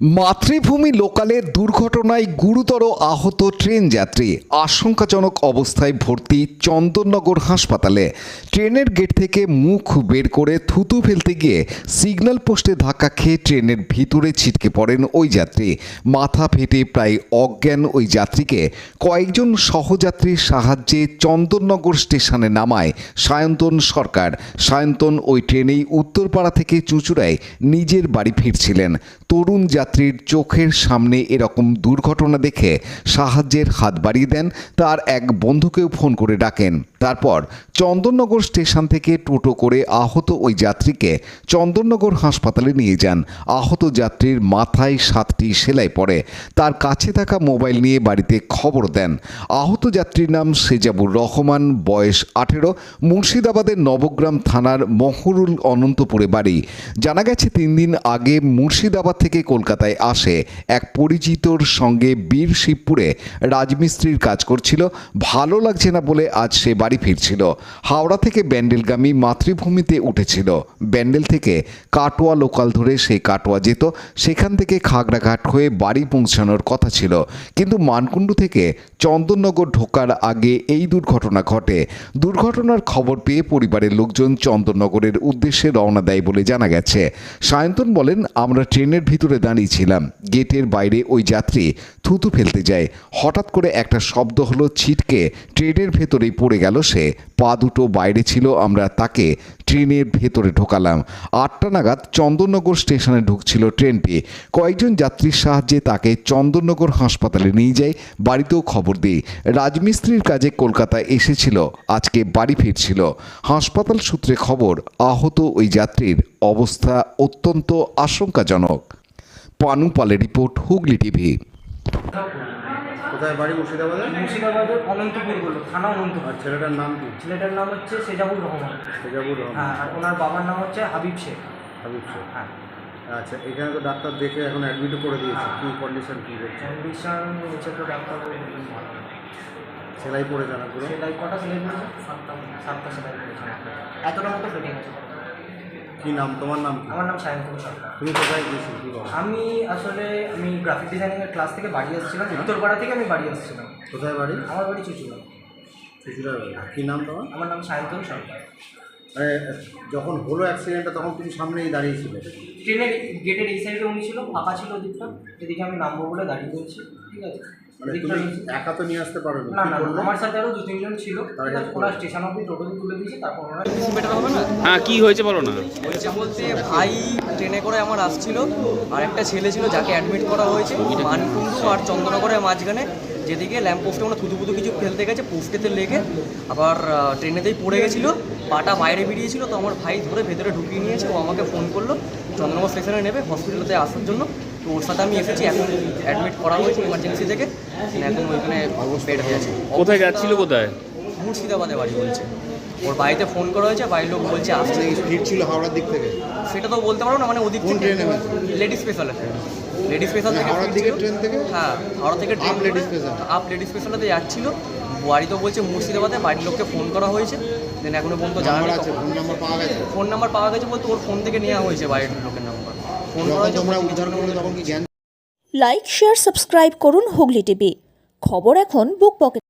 মাতৃভূমি লোকালে দুর্ঘটনায় গুরুতর আহত ট্রেন যাত্রী আশঙ্কাজনক অবস্থায় ভর্তি চন্দননগর হাসপাতালে। ট্রেনের গেট থেকে মুখ বের করে থুতু ফেলতে গিয়ে সিগন্যাল পোস্টে ধাক্কা খেয়ে ট্রেনের ভিতরে ছিটকে পড়েন ওই যাত্রী। মাথা ফেটে প্রায় অজ্ঞান ওই যাত্রীকে কয়েকজন সহযাত্রীর সাহায্যে চন্দননগর স্টেশনে নামায় সায়ন্তন সরকার। সায়ন্তন ওই ট্রেনেই উত্তরপাড়া থেকে চুঁচুড়ায় নিজের বাড়ি ফিরছিলেন। তরুণ যাত্রীর চোখের সামনে এরকম দুর্ঘটনা দেখে সাহায্যের হাত বাড়িয়ে দেন, তার এক বন্ধুকেও ফোন করে ডাকেন। তারপর চন্দননগর স্টেশন থেকে টোটো করে আহত ওই যাত্রীকে চন্দননগর হাসপাতালে নিয়ে যান। আহত যাত্রীর মাথায় 7টি সেলাই পড়ে। তার কাছে থাকা মোবাইল নিয়ে বাড়িতে খবর দেন। আহত যাত্রীর নাম সেজাবুর রহমান, বয়স 18, মুর্শিদাবাদের নবগ্রাম থানার মহরুল অনন্তপুরে বাড়ি। জানা গেছে 3 দিন আগে মুর্শিদাবাদ থেকে কলকাতায় আসে এক পরিচিতর সঙ্গে বীর শিবপুরে রাজমিস্ত্রির কাজ করছিল। ভালো লাগছে না বলে আজ সে বাড়ি ফিরছিল। হাওড়া থেকে ব্যান্ডেলগামী মাতৃভূমিতে উঠেছিল। ব্যান্ডেল থেকে কাটোয়া লোকাল ধরে সে কাটোয়া যেত। সেখান থেকে খাগড়াঘাট হয়ে বাড়ি পৌঁছানোর কথা ছিল, কিন্তু মানকুণ্ডু থেকে চন্দননগর ঢোকার আগে এই দুর্ঘটনা ঘটে। দুর্ঘটনার খবর পেয়ে পরিবারের লোকজন চন্দননগরের উদ্দেশ্যে রওনা দেয় বলে জানা গেছে। সায়ন্তন বলেন, আমরা ট্রেনের ভিতরে দাঁড়িয়েছিলাম। গেটের বাইরে ওই যাত্রী থুতু ফেলতে যায়। হঠাৎ করে একটা শব্দ হলো, ছিটকে ট্রেনের ভেতরেই পড়ে গেল সে। পা দুটো বাইরে ছিল। আমরা তাকে ট্রেনের ভেতরে ঢোকালাম। 8টা নাগাদ চন্দননগর স্টেশনে ঢুকছিল ট্রেনটি। কয়েকজন যাত্রীর সাহায্যে তাকে চন্দননগর হাসপাতালে নিয়ে যায়। বাড়িতেও খবর দিই। রাজমিস্ত্রির কাজে কলকাতায় এসেছিল, আজকে বাড়ি ফিরছিল। হাসপাতাল সূত্রে খবর, আহত ওই যাত্রীর অবস্থা অত্যন্ত আশঙ্কাজনক। পানু পালের রিপোর্ট, হুগলি টিভি। কোথায় বাড়ি? মুর্শিদাবাদে। মুর্শিদাবাদের অনন্তপুর বলল, থানা অনন্তপুর। আর ছেলেটার নাম কি? ছেলেটার নাম হচ্ছে সেজাবুর রহমান। সেজাবুর রহমান। হ্যাঁ, আর ওনার বাবার নাম হচ্ছে হাবিব শেখ। হাবিব শেখ। হ্যাঁ। আচ্ছা, এখানে তো ডাক্তার দেখে এখন অ্যাডমিটও করে দিয়েছে। কি কন্ডিশন, কী করছে? কন্ডিশন হচ্ছে তো ডাক্তার সেলাই পড়ে জানা পুরো? সেলাই কটা সেলাই করেছে? 7টা সেলাই করেছে। এতটা মতো ফেটে গেছে। কী নাম? তোমার নাম কি? আমার নাম সায়ন্তন সরকার। তুমি কোথায় গেছো? কী বলো? আমি গ্রাফিক ডিজাইনিংয়ের ক্লাস থেকে বাড়ি আসছিলাম। উত্তরপাড়া থেকে আমি বাড়ি আসছিলাম। কোথায় বাড়ি? আমার বাড়ি চুচুড়া। চুচুড়ার বাড়ি। কী নাম তোমার? আমার নাম সায়ন্তন সরকার। যখন হলো অ্যাক্সিডেন্টটা তখন তুমি সামনেই দাঁড়িয়েছিলে? ট্রেনের গেটের এই সাইডে উনি ছিল, ফাঁকা ছিল ওদিকটা। এদিকে আমি নামবো বলে দাঁড়িয়ে রয়েছি। ঠিক আছে, মানে তুমি একা তো নিয়ে আসতে পারো না, আমার সাথে আরও 2-3 জন ছিল। ওরা স্টেশন অব্দি টোটোতে তুলে দিয়েছে। তারপর ওরা বেটার হবে না। হ্যাঁ, কি হয়েছে বলো না। হয়েছে বলতে, ভাই ট্রেনে করে আমার আসছিল, আর একটা ছেলে ছিল যাকে অ্যাডমিট করা হয়েছে মানকুণ্ডু আর চন্দননগরের মাঝখানে, যেদিকে ল্যাম্প পোস্টে ওরা থুতু কিছু ফেলতে গেছে, পোস্টেতে লেগে আবার ট্রেনেতেই পড়ে গেছিলো। পাটা বাইরে বেরিয়েছিল, তো আমার ভাই ধরে ভেতরে ঢুকিয়ে নিয়েছে। ও আমাকে ফোন করলো চন্দননগর স্টেশনে নেবে হসপিটালতে আসার জন্য। তো ওর সাথে আমি এসেছি। এখন অ্যাডমিট করা হয়েছে ইমার্জেন্সি থেকে। এখন ওইখানে বেড হয়ে আছে। কোথায় যাচ্ছিল? কোথায়? মুর্শিদাবাদে বাড়ি বলছে। ওর বাড়িতে ফোন করা হয়েছে, বাড়ির লোক বলছে আসছে। ফিরছিল হাওড়ার দিক থেকে? সেটা তো বলতে পারবো না, মানে ওদিক থেকে লেডি স্পেশালে। লেডি স্পেশাল থেকে হাওড়ার দিকে ট্রেন থেকে? হ্যাঁ, হাওড়া থেকে ট্রেন লেডি স্পেশালেতে যাচ্ছিল। বাড়ি তো বলছে মুর্শিদাবাদে। বাড়ির লোককে ফোন করা হয়েছে। দেন এখনো পর্যন্ত জানা আছে। ফোন নাম্বার পাওয়া গেছে? ফোন নাম্বার পাওয়া গেছে বলতে ওর ফোন থেকে নেওয়া হয়েছে বাড়ির লোকের নাম্বার। ফোন করা হয়েছে। তোমরা উদ্ধার করলে তখন কি জ্ঞান? লাইক, শেয়ার, সাবস্ক্রাইব করুন হুগলি টিভি। খবর এখন বুক পকেটে।